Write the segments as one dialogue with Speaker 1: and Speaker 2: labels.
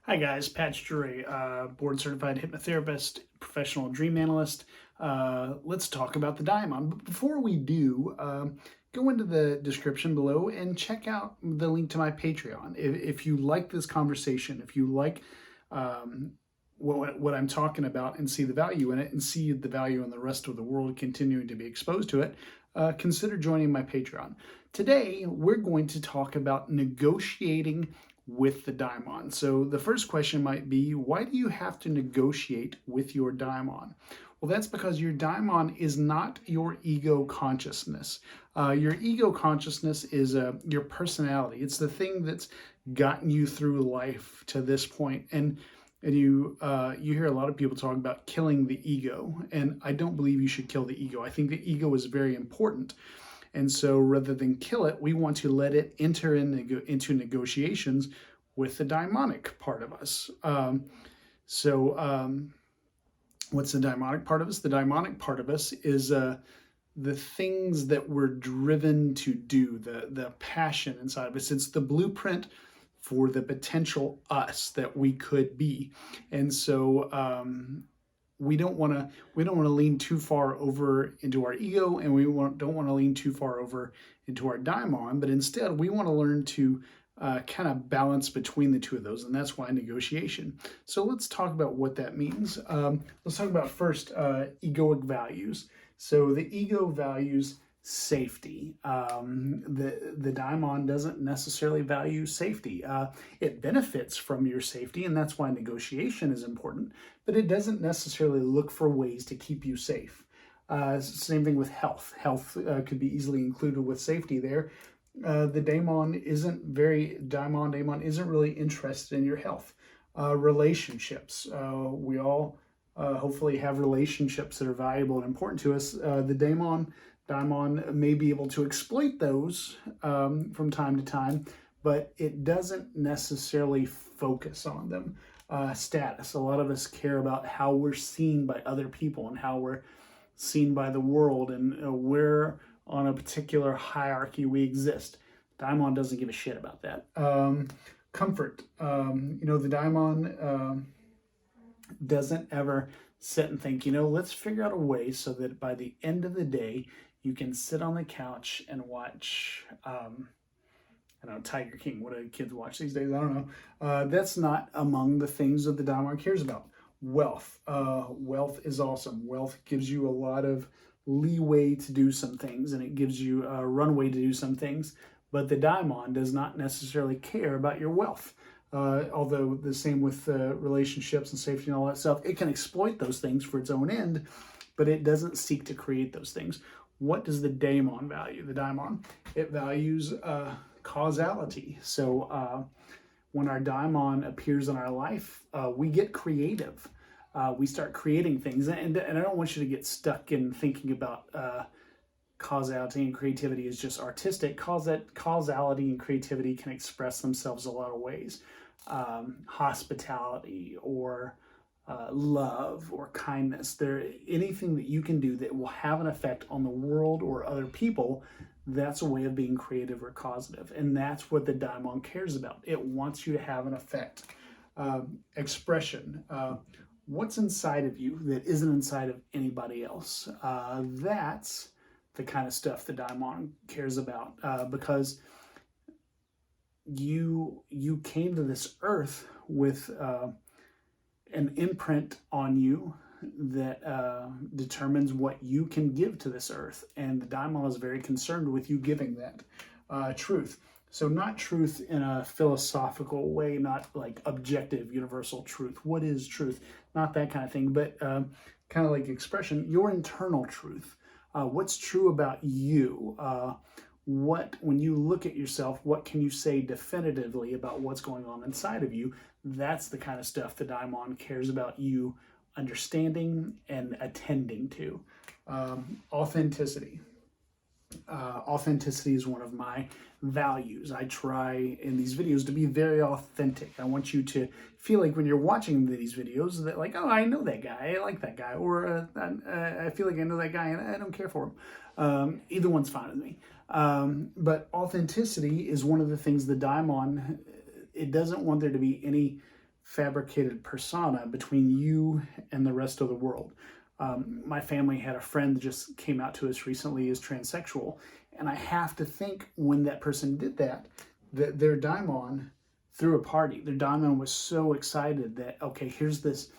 Speaker 1: Hi guys, Patch Drury, board certified hypnotherapist, professional dream analyst. Let's talk about the Daimon. But before we do, go into the description below and check out the link to my Patreon. If you like this conversation, if you like um, what I'm talking about and see the value in it and see the value in the rest of the world continuing to be exposed to it, consider joining my Patreon. Today, we're going to talk about negotiating with the daimon. So the first question might be, why do you have to negotiate with your daimon? Well, that's because your daimon is not your ego consciousness. Your ego consciousness is your personality. It's the thing that's gotten you through life to this point. And you hear a lot of people talk about killing the ego, and I don't believe you should kill the ego. I think the ego is very important. And so rather than kill it, we want to let it enter into negotiations with the daimonic part of us. What's the daimonic part of us? The daimonic part of us is the things that we're driven to do, the passion inside of us. It's the blueprint for the potential us that we could be. And so we don't want to lean too far over into our ego, and don't want to lean too far over into our daimon, but instead we want to learn to kind of balance between the two of those, and that's why negotiation. So let's talk about what that means. Let's talk about first egoic values. So the ego values safety. The daimon doesn't necessarily value safety. It benefits from your safety, and that's why negotiation is important, but it doesn't necessarily look for ways to keep you safe. Same thing with health. Health could be easily included with safety there. The daimon isn't really interested in your health. Relationships. We all hopefully have relationships that are valuable and important to us. The daimon may be able to exploit those from time to time, but it doesn't necessarily focus on them. Status. A lot of us care about how we're seen by other people and how we're seen by the world, and where on a particular hierarchy we exist. Daimon doesn't give a shit about that. Comfort. The daimon doesn't ever sit and think, let's figure out a way so that by the end of the day, you can sit on the couch and watch, Tiger King. What do kids watch these days? I don't know. That's not among the things that the daimon cares about. Wealth. Wealth is awesome. Wealth gives you a lot of leeway to do some things, and it gives you a runway to do some things, but the daimon does not necessarily care about your wealth. Although the same with relationships and safety and all that stuff, it can exploit those things for its own end, but it doesn't seek to create those things. What does the daimon value? The daimon, it values causality. So when our daimon appears in our life, we get creative. We start creating things, and I don't want you to get stuck in thinking about causality and creativity is just artistic. Causality and creativity can express themselves a lot of ways. Hospitality or love or kindness. Anything that you can do that will have an effect on the world or other people, that's a way of being creative or causative. And that's what the daimon cares about. It wants you to have an effect. Expression. What's inside of you that isn't inside of anybody else? That's the kind of stuff the daimon cares about, because you came to this earth with an imprint on you that determines what you can give to this earth, and the daimon is very concerned with you giving that truth. So not truth in a philosophical way, not like objective, universal truth. What is truth? Not that kind of thing, but kind of like expression, your internal truth. What's true about you? When you look at yourself, what can you say definitively about what's going on inside of you? That's the kind of stuff the daimon cares about you understanding and attending to. Authenticity. Authenticity is one of my values. I try in these videos to be very authentic. I want you to feel like when you're watching these videos that like, oh, I know that guy, I like that guy, or I feel like I know that guy and I don't care for him. Either one's fine with me. But authenticity is one of the things the daimon, it doesn't want there to be any fabricated persona between you and the rest of the world. My family had a friend that just came out to us recently as transsexual, and I have to think when that person did that, that their daimon threw a party. Their daimon was so excited that, okay, here's this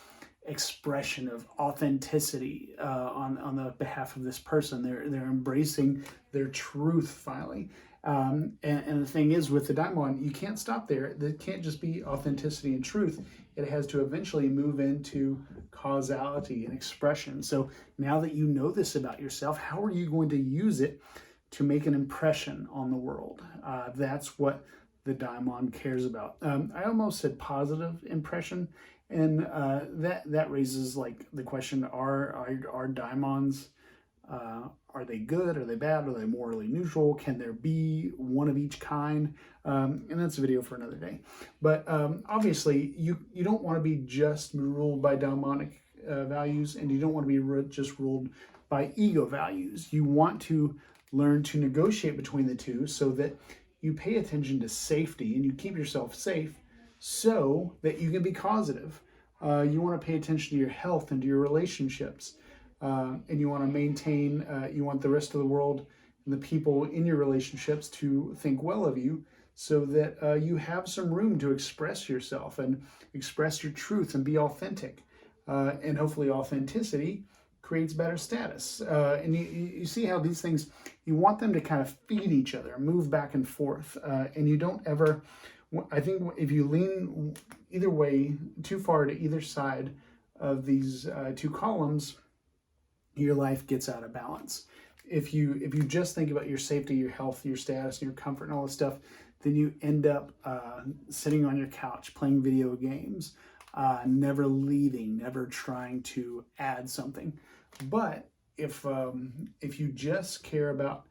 Speaker 1: expression of authenticity on the behalf of this person. They're embracing their truth finally. And the thing is, with the daimon, you can't stop there. It can't just be authenticity and truth. It has to eventually move into causality and expression. So now that you know this about yourself, how are you going to use it to make an impression on the world? That's what the daimon cares about. I almost said positive impression, and that raises like the question: Are daimons? Are they good? Are they bad? Are they morally neutral? Can there be one of each kind? And that's a video for another day. But obviously, you don't want to be just ruled by daimonic values, and you don't want to be just ruled by ego values. You want to learn to negotiate between the two so that you pay attention to safety and you keep yourself safe so that you can be causative. You want to pay attention to your health and to your relationships. And you want to maintain, you want the rest of the world and the people in your relationships to think well of you so that you have some room to express yourself and express your truth and be authentic. And hopefully authenticity creates better status. And you see how these things, you want them to kind of feed each other, move back and forth. And you don't ever, I think if you lean either way, too far to either side of these two columns, your life gets out of balance. If you just think about your safety, your health, your status, your comfort, and all this stuff, then you end up sitting on your couch playing video games, never leaving, never trying to add something. But if you just care about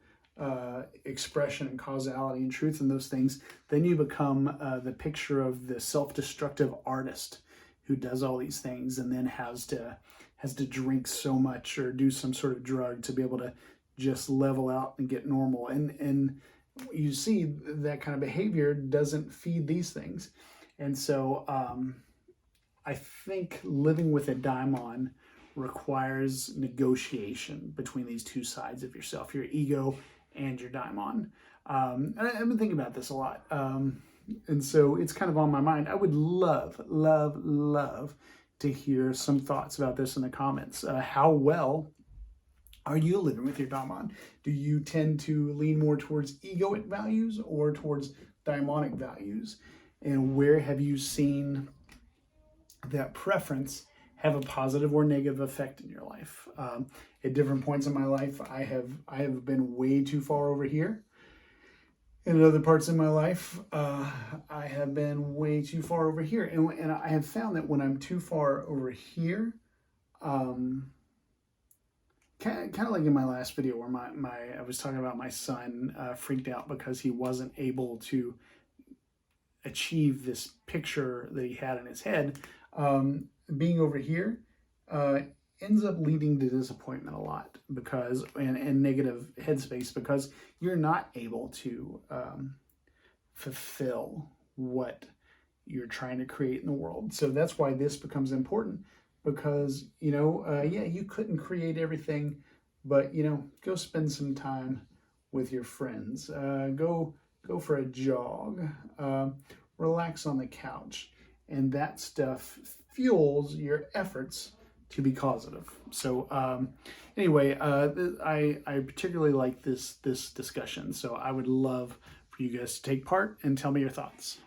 Speaker 1: expression and causality and truth and those things, then you become the picture of the self-destructive artist who does all these things and then has to drink so much or do some sort of drug to be able to just level out and get normal. And you see that kind of behavior doesn't feed these things. And so I think living with a daimon requires negotiation between these two sides of yourself, your ego and your daimon. And I've been thinking about this a lot. And so it's kind of on my mind. I would love, love, love to hear some thoughts about this in the comments. How well are you living with your daimon? Do you tend to lean more towards egoic values or towards daimonic values? And where have you seen that preference have a positive or negative effect in your life? At different points in my life, I have been way too far over here. And in other parts of my life, I have been way too far over here. And I have found that when I'm too far over here, kind of like in my last video where I was talking about my son freaked out because he wasn't able to achieve this picture that he had in his head. Being over here ends up leading to disappointment a lot because and negative headspace because you're not able to fulfill what you're trying to create in the world. So that's why this becomes important because, yeah, you couldn't create everything, but, go spend some time with your friends. Go for a jog. Relax on the couch. And that stuff fuels your efforts to be causative. So anyway, I particularly like this discussion. So I would love for you guys to take part and tell me your thoughts.